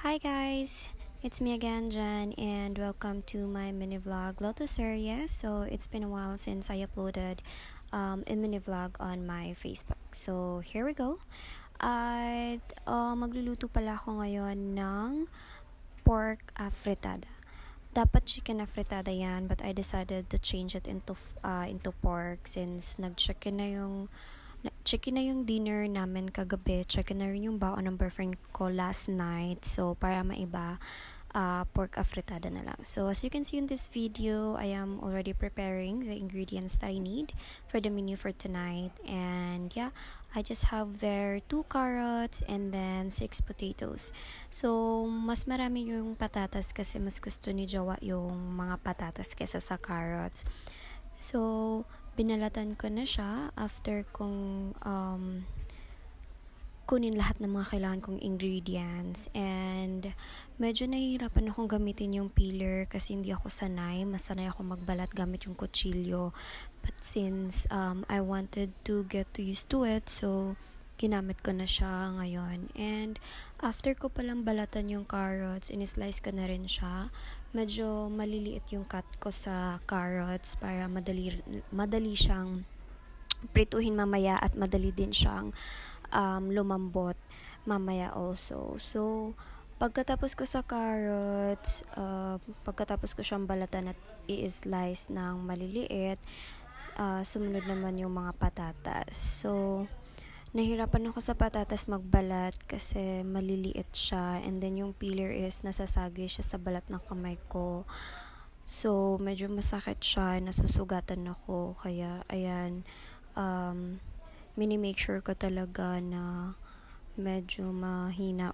Hi guys, it's me again, Jen, and welcome to my mini vlog Lotus series. So it's been a while since I uploaded a mini vlog on my Facebook. So here we go. At magluluto pala ako ngayon ng pork fritada. Dapat chicken fritada yan, but I decided to change it into pork since chicken na yung dinner namin kagabi, chicken na rin yung baon ng boyfriend ko last night. So, para maiba, pork afritada na lang. So, as you can see in this video, I am already preparing the ingredients that I need for the menu for tonight. And yeah, I just have there 2 carrots and then 6 potatoes. So, mas marami yung patatas kasi mas gusto ni Jowa yung mga patatas kesa sa carrots. So, binalatan ko na siya after kong kunin lahat ng mga kailangan kong ingredients. And medyo nahihirapan akong gamitin yung peeler kasi hindi ako sanay. Mas sanay ako magbalat gamit yung kutsilyo. But since I wanted to get used to it, so ginamit ko na siya ngayon. And after ko palang balatan yung carrots, in-slice ko na rin siya. Medyo maliliit yung cut ko sa carrots para madali siyang prituhin mamaya at madali din siyang lumambot mamaya also. So, pagkatapos ko sa carrots, pagkatapos ko siyang balatan at i-slice ng maliliit, sumunod naman yung mga patatas. So, nahirapan ako sa patatas magbalat kasi maliliit siya, and then yung peeler is nasasagi siya sa balat ng kamay ko. So, medyo masakit siya, nasusugatan ako, kaya ayan, mini-make sure ko talaga na medyo mahina.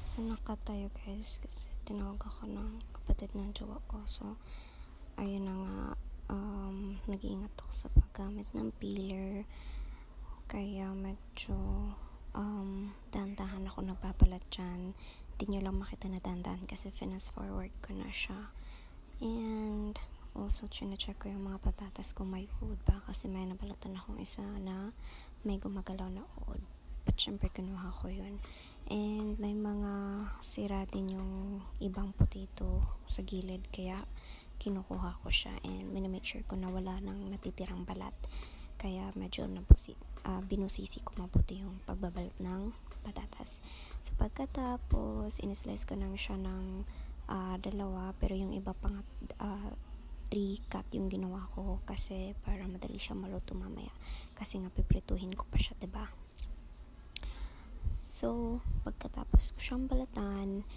So, nakatayo guys kasi tinawag ako ng kapatid ng jowa ko. So, ayun na nga, nag-iingat ako sa paggamit ng peeler. Kaya medyo dahan-dahan ako nagpapalat dyan. Hindi nyo lang makita na dahan-dahan kasi fast forward ko na siya. And also, chine-check ko yung mga patatas kung may uod ba kasi may nabalatan akong isa na may gumagalaw na uod. But syempre, kinuha ko yun. And may mga sira din yung ibang potato sa gilid, kaya kinukuha ko siya and minamake sure ko na wala nang natitirang balat. Kaya medyo binusisi ko mabuti yung pagbabalat ng patatas. So, pagkatapos, in-slice ko na siya ng 2, pero yung iba pang 3 cut yung ginawa ko kasi para madali siya maluto mamaya. Kasi nga piprituhin ko pa siya, diba? So, pagkatapos ko siyang balatan,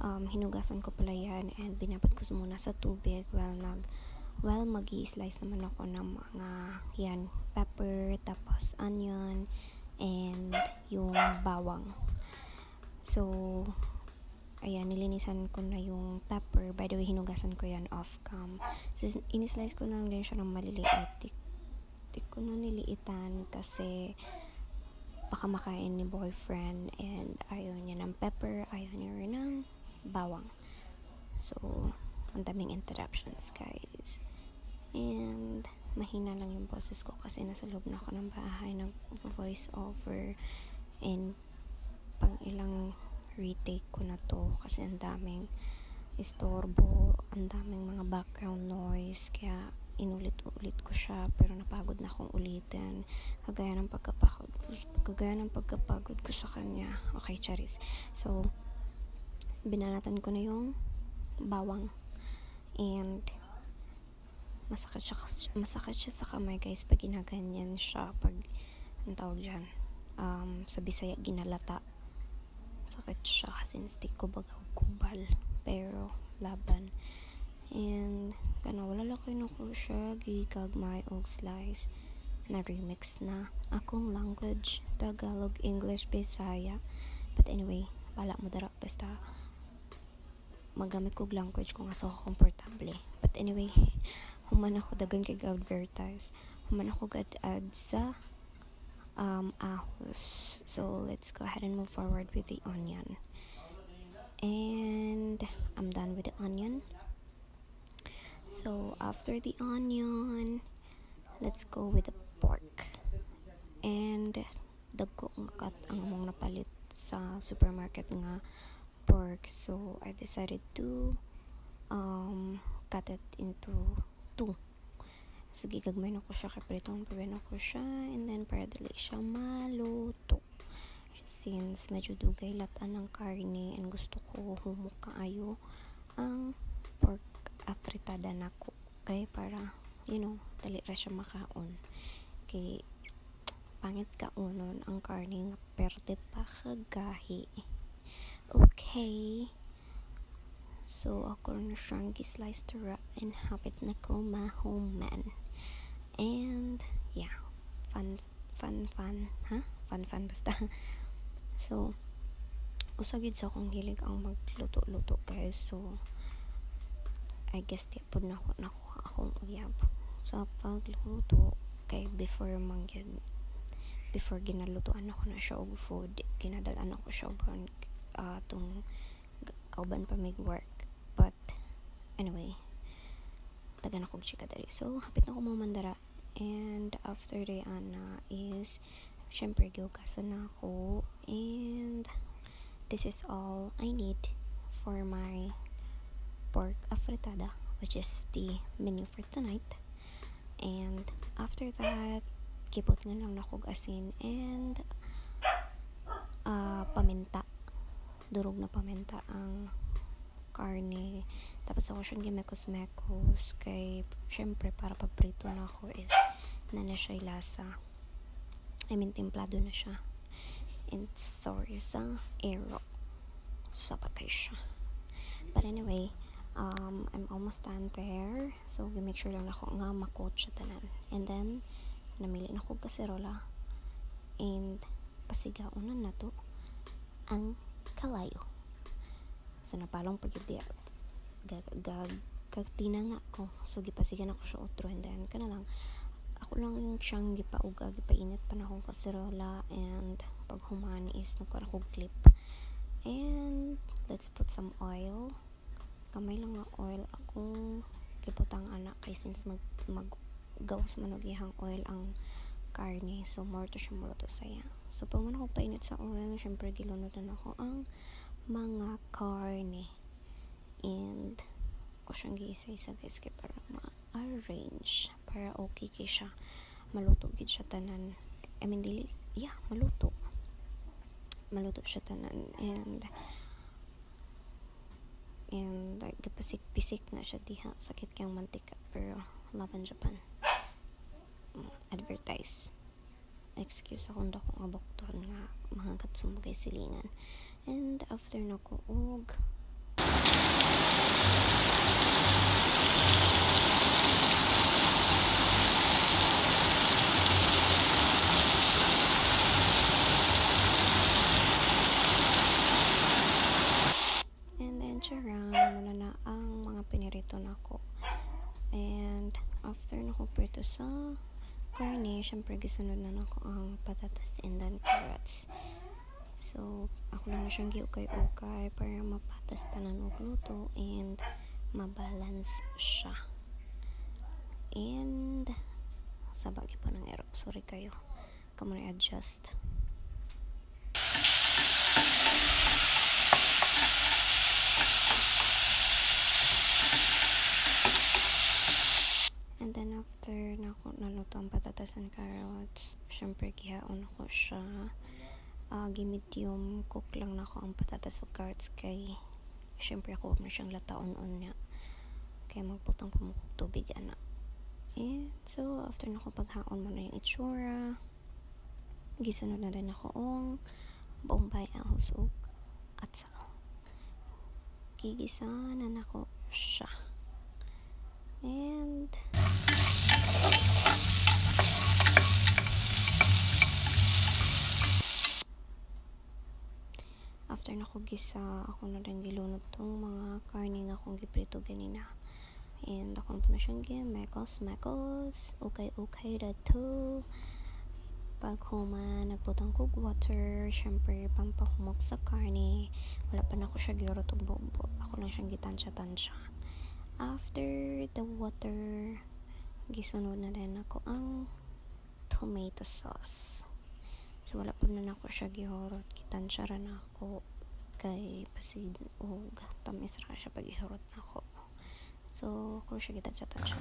hinugasan ko pala yan and binabad ko muna sa tubig while mag-i-slice naman ako ng mga yan, pepper, tapos onion, and yung bawang. So, ayan, nilinisan ko na yung pepper. By the way, hinugasan ko yan off-cam. So, in-slice ko na din siya ng maliliit. Tik ko na niliitan kasi baka makain ni boyfriend and ayaw niya ng pepper, ayaw niya rin ng bawang. So, ang daming interruptions guys. And mahina lang yung boses ko kasi nasa loob na ako ng bahay, nag-voice over, and pang ilang retake ko na to kasi ang daming istorbo, ang daming mga background noise, kaya inulit-ulit ko siya, pero napagod na akong ulitin kagaya ng pagkapagod ko sa kanya. Okay, charis. So, binalatan ko na yung bawang and masakit siya sa kamay guys pag ginaganyan siya, pag ang tawag dyan, sa Bisaya ginalata. Sakit siya since di ko bagaw kubal, pero laban. And wala lang kayo ko siya gigagmay og slice na remix na akong language, Tagalog, English, Bisaya. But anyway, wala mo dara, basta magamit kog language kung aso ko komportable. But anyway, human ako dagang kay advertise, human ako gad-add sa ahos. So let's go ahead and move forward with the onion. And I'm done with the onion. So after the onion, let's go with the pork. And dagko nga kat ang mong napalit sa supermarket nga pork, so I decided to cut it into two. So gigagmay na ko siya, kay pritong na ko siya, and then para dali siya maluto. Since medyo dugay latan ng karne and gusto ko humok kaayo ang pork afritada nako, kay para dali ra siya makaon, kay pangit kaunon ang karne nga perde pa kagahi. Okay, so ako na siyang gi-slice to wrap and hapit na ko mahuman. And yeah, fun basta. So usagid sa akong hilig ang magluto-luto, guys. So I guess di po nakuha akong uyab sa pagluto, kay before ginalutuan ako na siya og food, ginadalan ako siya og tong kauban pa mig work. But anyway, tagan ako chika dali, so hapit na ko mamandara. And after the is syempre giugasan na ako, and this is all I need for my pork afritada, which is the menu for tonight. And after that, kipot nga lang nakog asin and paminta, durog na paminta ang karne. Tapos ako siyang gimekos-mekos, kay syempre para pagprito na ako is na siya lasa, templado na siya. And sorry sa ero sa pagkay siya. But anyway, I'm almost done there, so make sure lang ako nga makot siya tanan. And then namili na ko kaserola and pasigaonan na to ang kalayo. So napalong pagid kagtina nga ko, so gipasigan ako siya otro, and then kana lang ako lang siyang gipainit pa na akong kaserola, and pag human is nagkuha akong clip. And let's put some oil, kamay lang nga oil akong giputang anak, kay since maggawas man og ihang oil ang karne, so more to siya maluto saya. So pag man ako painit sa oil, syempre gilunudan ako ang mga karne, and ko siyang giisa-isa, guys, kay para ma-arrange para okay kay siya maluto gid siya tanan. Maluto siya tanan, and like pisik na siya diha, sakit kayang mantika, pero laban Japan. Advertise, excuse akong dako nga bukton nga mga katsumugay silingan. And after na ko og charang muna na ang mga pinirito na ko. And after na ko prito sa karne, syempre gisunod na nako ang patatas and then carrots. So ako lang na siyang giukay-ukay para mapatas tanan og luto and mabalance siya. And sabag pa ng ero, sorry kayo, kamo na adjust. And then after na ako naluto ang patatas and carrots, syempre gihaon ako siya. Medium cook lang na ako ang patatas o carrots, kay syempre ako na siyang lataon-on niya, kaya magputang pumukog tubig ana. And so after na ako paghaon mo na yung itsura, gisunod na rin ako ang bombay ahos ug atsal. Gigisa na nako siya. And after na ko gisa, ako na rin gilunod tong mga karne nga akong giprito ganina. And ako na siyang gimekos. Okay na to. Pag huma, nagputang kog water, syempre pampahumok sa karne. Wala pa na ako siya giurot og bombo, ako lang siyang gitansya. After the water, gisunod na rin ako ang tomato sauce. So wala po na ako siya gihorot, kitansya rin ako, kay pasid og tamis ra siya pag ihurot nako. So kung siya gitadya-tadya.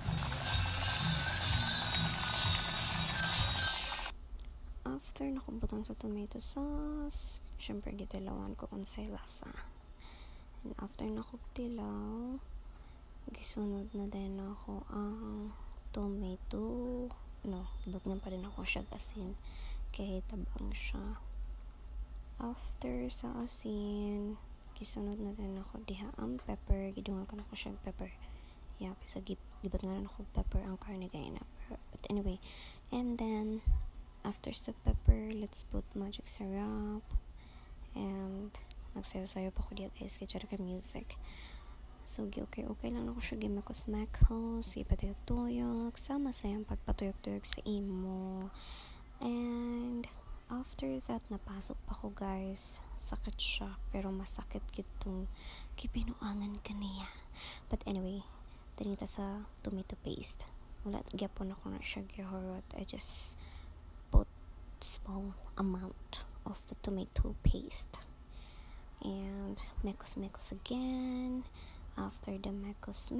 After nakabutang sa tomato sauce, syempre gitilawan ko unsay lasa. And after nakutilaw, gisunod na din ako ang tomato. But nga pa rin ako siya asin kay tabang siya. After sa asin, gisunod na din ako diha ang pepper. Gidungan ko na ko siya pepper. Yeah, bisa gibat nga na ako pepper ang karne gaya na. But anyway, and then after sa pepper, let's put magic syrup. And magsayo-sayo pa ko diya guys kay chara ka music. So okay lang ako siya gimakos-makos, ipatuyok-tuyok, sama sayang pagpatuyok-tuyok sa imo. And after that, napasok pa ko guys. Sakit siya, pero masakit kitong kipinuangan kaniya. But anyway, tinita sa tomato paste. Wala, gyapon ako na siya gihurot. I just put small amount of the tomato paste. And mekos again. After the mekos,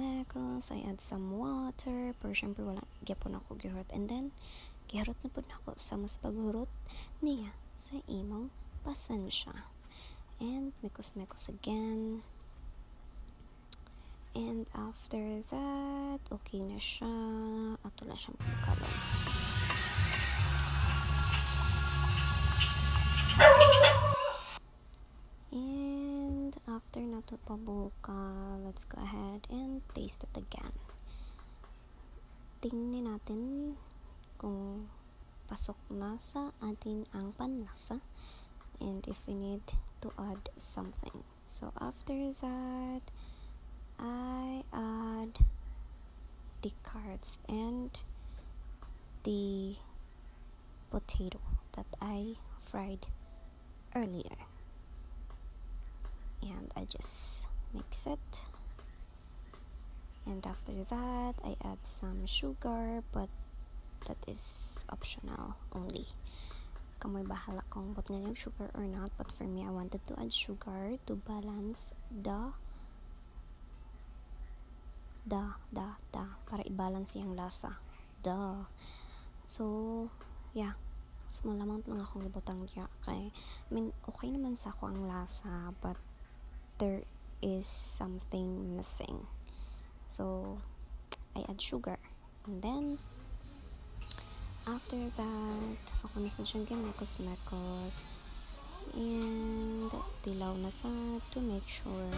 I add some water. Pero syempre wala, gyapon ako gihurot. And then, gihurot na po ako sa mas paghurot niya sa imong pasensya. And mekos again. And after that, okay na siya. Ato na siyang pagkalong. And after nato pabuka, let's go ahead and taste it again. Tingnan natin kung pasok na sa atin ang panlasa and if we need to add something. So after that, I add the carrots and the potato that I fried earlier. And I just mix it. And after that, I add some sugar, but that is optional only. Kamoy bahala kung bot nga yung sugar or not, but for me, I wanted to add sugar to balance para i-balance yung lasa. So, yeah. Small amount lang akong ibutang diya. Okay? I mean, okay naman sa ako ang lasa, but there is something missing. So, I add sugar. And then, after that, ako na sa siyang mekos. And, tilaw na sa to make sure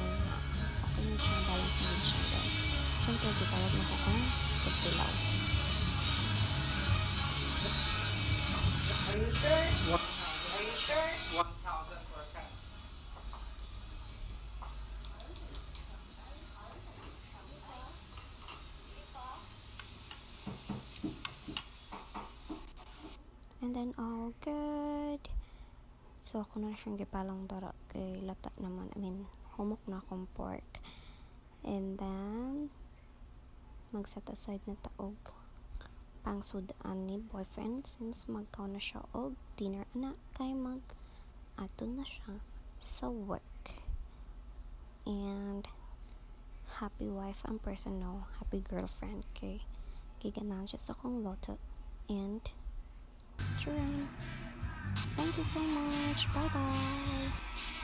okay na siya, balance na siya doon. Siyempre, gitawag na ko kung pagtilaw. Are you sure? 1,000%. And then all good. So ako na siyang gipalang dara kay lata naman. I mean, humok na akong pork. And then mag-set aside na taog pangsudaan ni boyfriend since magkaw na siya og dinner ana kay ato na siya sa work. And happy wife ang person no, happy girlfriend kay giganan siya sa kong loto. And Thank you so much. Bye bye.